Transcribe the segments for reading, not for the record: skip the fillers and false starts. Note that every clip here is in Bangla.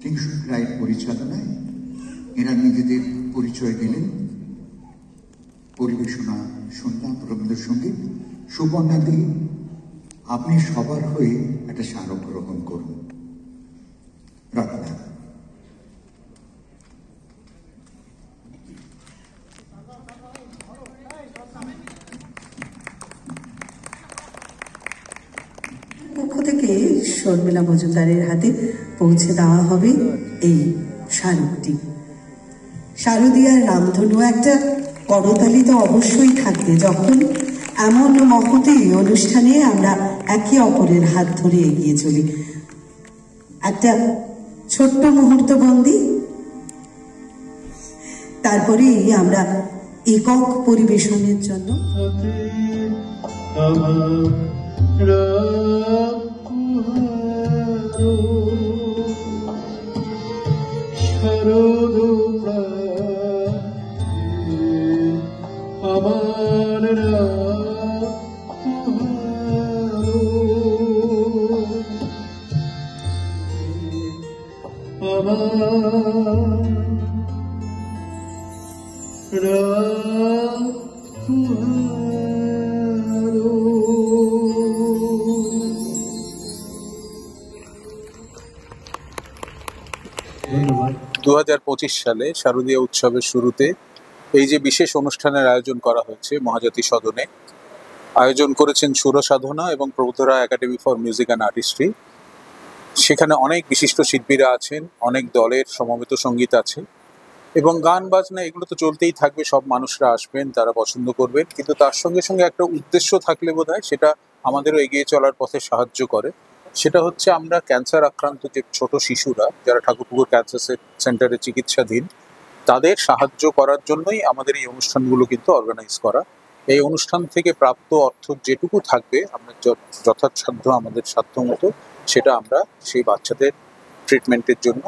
কিংশুক রায়ের পরিচালনায় এরা নিজেদের পরিচয় দিলেন। পরিবেশনা শুনলাম রবীন্দ্রসঙ্গীত। সুবর্ণাদি, আপনি সবার হয়ে একটা স্মারক গ্রহণ করুন। রত্না। পক্ষ থেকে শর্মিলা মজুমদারের হাতে পৌঁছে দেওয়া হবে এই স্মারকটি। শারদীয়ার রামধনু একটা করতালি তো অবশ্যই থাকবে যখন এমন মহতী অনুষ্ঠানে আমরা একে অপরের হাত ধরে এগিয়ে চলি। একটা ছোট্ট মুহূর্ত বন্দি, তারপরেই আমরা একক পরিবেশনের জন্য ধন্যবাদ। 2025 সালে শারদীয়া উৎসবের শুরুতে এই যে বিশেষ অনুষ্ঠানের আয়োজন করা হয়েছে মহাজাতি সদনে, আয়োজন করেছেন সুর সাধনা এবং Prabuddha Raha academy for music and artistry. সেখানে অনেক বিশিষ্ট শিল্পীরা আছেন, অনেক দলের সমবেত সঙ্গীত আছে এবং গান বাজনা এগুলো তো চলতেই থাকবে। সব মানুষরা আসবেন, তারা পছন্দ করবেন, কিন্তু তার সঙ্গে সঙ্গে একটা উদ্দেশ্য থাকলে বোধহয় সেটা আমাদেরও এগিয়ে চলার পথে সাহায্য করে। সেটা হচ্ছে আমরা ক্যান্সার আক্রান্ত যে ছোট শিশুরা যারা ঠাকুরপুকুর ক্যান্সার সেন্টারে চিকিৎসাধীন, তাদের সাহায্য করার জন্যই আমাদের এই অনুষ্ঠানগুলো কিন্তু অর্গানাইজ করা। এই অনুষ্ঠান থেকে প্রাপ্ত অর্থ যেটুকু থাকবে আমরা যথাসাধ্য আমাদের সাধ্য মতো সেটা আমরা সেই বাচ্চাদের ট্রিটমেন্টের জন্য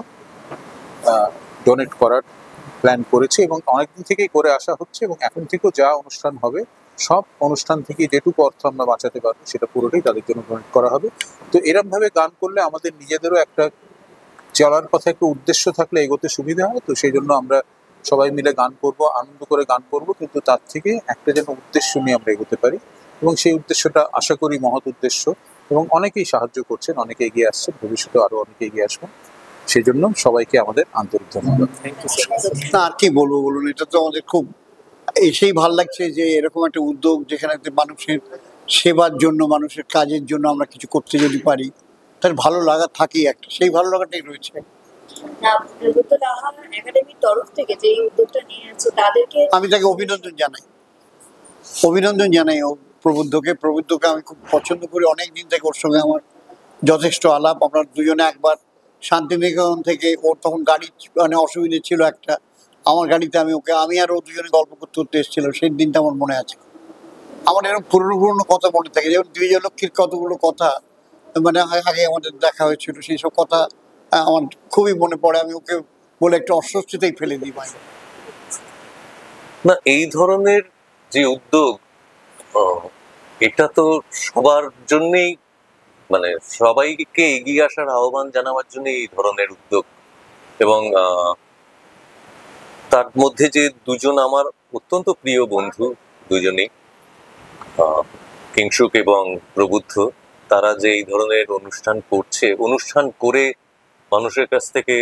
ডোনেট করার প্ল্যান করেছি এবং অনেকদিন থেকেই করে আসা হচ্ছে। এবং এখন থেকেও যা অনুষ্ঠান হবে সব অনুষ্ঠান থেকে যেটুকু অর্থ আমরা বাঁচাতে পারবো সেটা পুরোটাই তাদের জন্য ডোনেট করা হবে। তো এরমভাবে গান করলে আমাদের নিজেদেরও একটা চলার পথে একটা উদ্দেশ্য থাকলে এগোতে সুবিধা হয়। তো সেই জন্য আমরা সবাই মিলে গান করব, আনন্দ করে গান করব, কিন্তু তার থেকে একটা যেন উদ্দেশ্য নিয়ে আমরা এগোতে পারি এবং সেই উদ্দেশ্যটা আশা করি মহৎ উদ্দেশ্য এবং অনেকেই সাহায্য করছেন, অনেকে এগিয়ে আসছেন, ভবিষ্যতে আরো অনেকে এগিয়ে আসবেন। সেই জন্য সবাইকে আমাদের আন্তরিক ধন্যবাদ। না আর কি বলবো বলুন, এটা তো আমাদের খুব এসেই ভাল লাগছে যে এরকম একটা উদ্যোগ যেখানে মানুষের সেবার জন্য, মানুষের কাজের জন্য আমরা কিছু করতে যদি পারি তার ভালো লাগা থাকেই একটা, সেই ভালো লাগাটাই রয়েছে। আমি তাকে অভিনন্দন জানাই ও প্রবুদ্ধকে আমি খুব পছন্দ করি, অনেকদিন থেকে ওর সঙ্গে আমার যথেষ্ট আলাপ। আমরা দুজনে একবার শান্তিনিকেতন থেকে, ওর তখন গাড়ি মানে অসুবিধে ছিল একটা, আমার গাড়িতে আমি আর ও দুজনে গল্প করতে এসেছিলাম, সেই দিনটা আমার মনে আছে। আমার এরকম পুরনো কথা মনে থাকে, যেমন বিজয়লক্ষ্মীর কতগুলো কথা মানে আগে আমাদের দেখা হয়েছিল, সেই সব কথা আমার খুবই মনে পড়ে। আমি ওকে বলে একটা অস্বস্তিতেই ফেলে দিই বাইরে। না, এই ধরনের যে উদ্যোগ এটা তো সবার জন্যই, মানে সবাইকে এগিয়ে আসার আহ্বান জানাবার জন্য এই ধরনের উদ্যোগ। এবং তার মধ্যে যে দুজন আমার অত্যন্ত প্রিয় বন্ধু, দুজনেই কিংশুক এবং প্রবুদ্ধ, তারা যে এই ধরনের অনুষ্ঠান করছে, অনুষ্ঠান করে মানুষের কাছ থেকে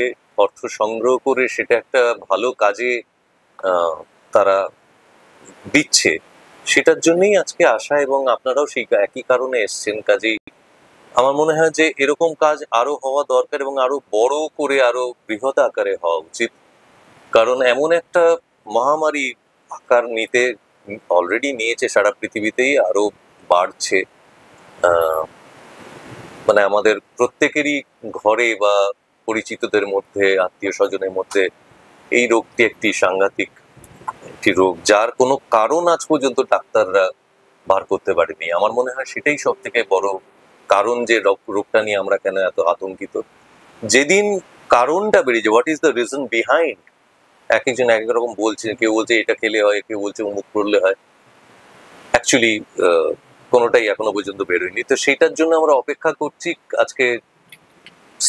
অর্থ সংগ্রহ করে সেটা একটা ভালো কাজে তারা দিচ্ছে, সেটার জন্যই আজকে আসা এবং আপনারাও সেই একই কারণে এসছেন। কাজেই আমার মনে হয় যে এরকম কাজ আরো হওয়া দরকার এবং আরো বড় করে, আরো বৃহৎ আকারে হওয়া উচিত। কারণ এমন একটা মহামারী আকার অলরেডি নিয়েছে সারা পৃথিবীতেই, আরো বাড়ছে। মানে আমাদের প্রত্যেকেরই ঘরে বা পরিচিতদের মধ্যে, আত্মীয় স্বজনের মধ্যে এই রোগটি একটি সাংঘাতিক একটি রোগ, যার কোনো কারণ আজ পর্যন্ত ডাক্তাররা বার করতে পারেনি। আমার মনে হয় সেটাই সব থেকে বড় কারণ, যে রোগটা নিয়ে আমরা কেন এত আতঙ্কিত। যেদিন কারণটা বেরিয়ে যায়, what is the reason behind, এক একজন এক এক রকম বলছে, কেউ বলছে এটা খেলে হয়, কেউ বলছে অমুক করলে হয়, অ্যাকচুয়ালি কোনোটাই এখনো পর্যন্ত বেরোয়নি। তো সেইটার জন্য আমরা অপেক্ষা করছি। আজকে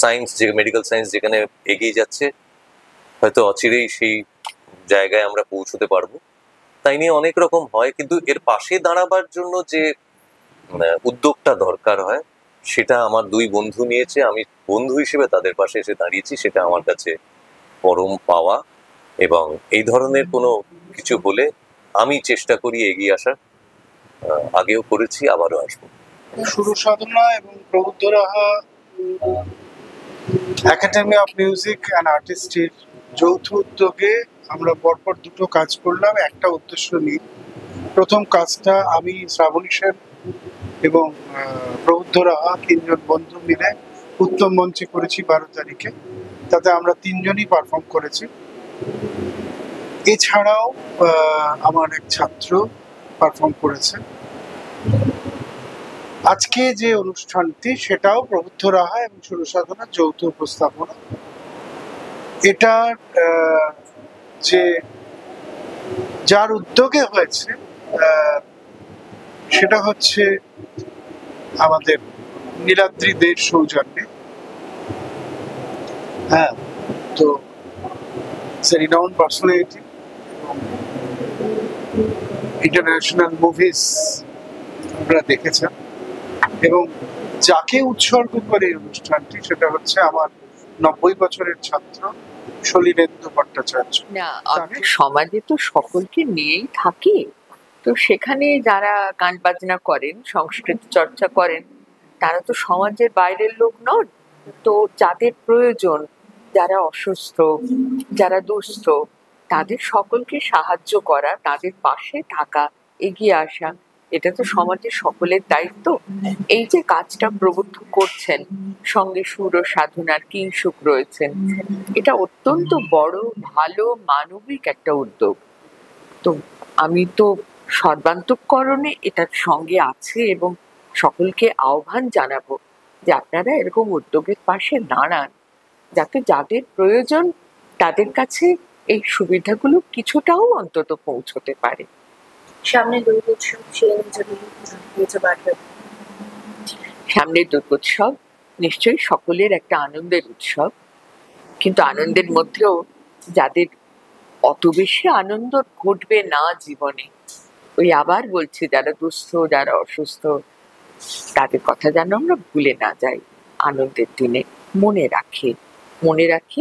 সায়েন্স, যে মেডিকেল সায়েন্স যেখানে এগিয়ে যাচ্ছে, হয়তো অচিরেই সেই জায়গায় আমরা পৌঁছতে পারবো। তাই নিয়ে অনেক রকম হয়, কিন্তু এর পাশে দাঁড়াবার জন্য যে উদ্যোগটা দরকার হয় সেটা আমার দুই বন্ধু নিয়েছে। আমি বন্ধু হিসেবে তাদের পাশে এসে দাঁড়িয়েছি, সেটা আমার কাছে পরম পাওয়া। এবং এই ধরনের কোনো কিছু হলে আমি চেষ্টা করি এগিয়ে আসার, আগেও করেছি, আবারও আসবো। শুরু সাধনা এবং প্রবুদ্ধ Raha academy of music and আর্টিস্টের যৌথ উদ্যোগে আমরা পরপর দুটো কাজ করলাম একটা উদ্দেশ্য নিয়ে। প্রথম কাজটা আমি, শ্রাবণী সেন এবং প্রবুদ্ধ রাহা তিনজন বন্ধু মিলে উত্তম মঞ্চে করেছি 12 তারিখে। তাতে আমরা তিনজনই পারফর্ম করেছি। এছাড়াও আমার এক ছাত্র পারফর্ম করেছে। আজকে যে অনুষ্ঠানটি সেটাও প্রবুদ্ধ রাহা এবং শুরু সাধনার যৌথ উপস্থাপনা। এটার যে যার উদ্যোগে হয়েছে সেটা হচ্ছে আমাদের নীলাদ্রি দের সৌজন্যে। হ্যাঁ, তো রিনাউন্ড পার্সোনালিটি এবং ইন্টারন্যাশনাল মুভিজ আপনারা দেখেছেন। এবং যাকে উৎসর্গ করে এই অনুষ্ঠানটি সেটা হচ্ছে আমার 90 বছরের ছাত্র সলিলেন্দু ভট্টাচার্য। না, আমাদের সমাজে তো সকলকে নিয়েই থাকি, তো সেখানে যারা গান বাজনা করেন, সংস্কৃতি চর্চা করেন, তারা তো সমাজের বাইরের লোক নন। তো যাদের প্রয়োজন, যারা অসুস্থ, যারা দুস্থ, তাদের সকলকে সাহায্য করা, তাদের পাশে থাকা, এগিয়ে আসা, এটা তো সমাজের সকলের দায়িত্ব। এই যে কাজটা প্রবুদ্ধ করছেন, সঙ্গে সুর ও সাধনার কিংসুক রয়েছেন, এটা অত্যন্ত বড়, ভালো, মানবিক একটা উদ্যোগ। তো আমি তো সর্বান্তঃকরণে এটার সঙ্গে আছে এবং সকলকে আহ্বান জানাবো যে আপনারা এরকম উদ্যোগের পাশে দাঁড়ান, যাতে যাদের প্রয়োজন তাদের কাছে এই সুবিধাগুলো কিছুটাও অন্তত পৌঁছতে পারে। সামনে দুর্গোৎসব, সামনের দুর্গোৎসব নিশ্চয়ই সকলের একটা আনন্দের উৎসব, কিন্তু আনন্দের মধ্যেও যাদের অত বেশি আনন্দ ঘটবে না জীবনে, ওই আবার বলছি, যারা দুস্থ, যারা অসুস্থ, তাদের কথা যেন আমরা ভুলে না যাই। আনন্দের দিনে মনে রাখি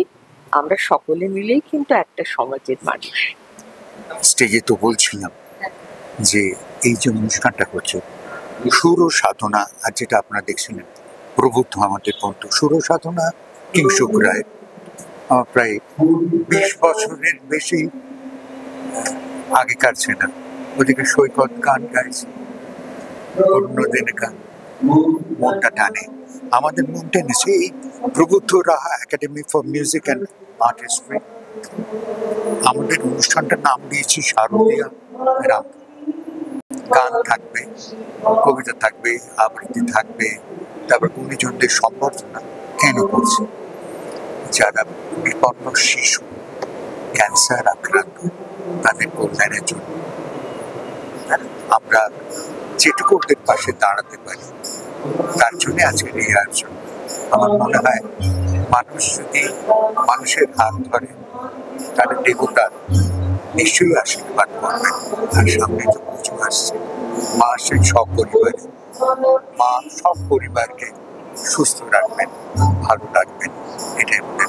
আমরা সকলে মিলেই কিন্তু একটা সমাজের মানুষ। স্টেজে তো বলছিলাম যে এই যে অনুষ্ঠানটা হচ্ছে সুর ও সাধনা, আর যেটা আপনারা দেখছিলেন প্রবুদ্ধ আমাদের বন্ধু সুর ও সাধনা কিংসুক রায়, প্রায় 20 বছরের বেশি আগেকার ছেলে। ওদিকে সৈকত গান গাইছে, অন্যদিনে গান মনটা টানে, আমাদের মন টেনেছে এই Prabuddha Raha academy for music and artistry. আমাদের অনুষ্ঠানটার নাম দিয়েছি শারদীয়া রাম। গান থাকবে, কবিতা থাকবে, আবৃত্তি থাকবে, তারপর গুণীজনদের সম্বর্ধনা। কেন বলছি, যারা বিপন্ন শিশু, ক্যান্সার আক্রান্ত, তাদের কল্যাণের জন্য আমরা যেটুকু ওদের পাশে দাঁড়াতে পারি, তার জন্য আজকের এই আয়োজন। আমার মনে হয় মানুষ যদি মানুষের হাত ধরে, তাহলে দেবতা নিশ্চয়ই আশীর্বাদ করবেন। আর সামনে তো পুজো আসছে, মা সেই সব পরিবারে, মা সব পরিবারকে সুস্থ রাখবেন, ভালো রাখবেন, এটাই মনে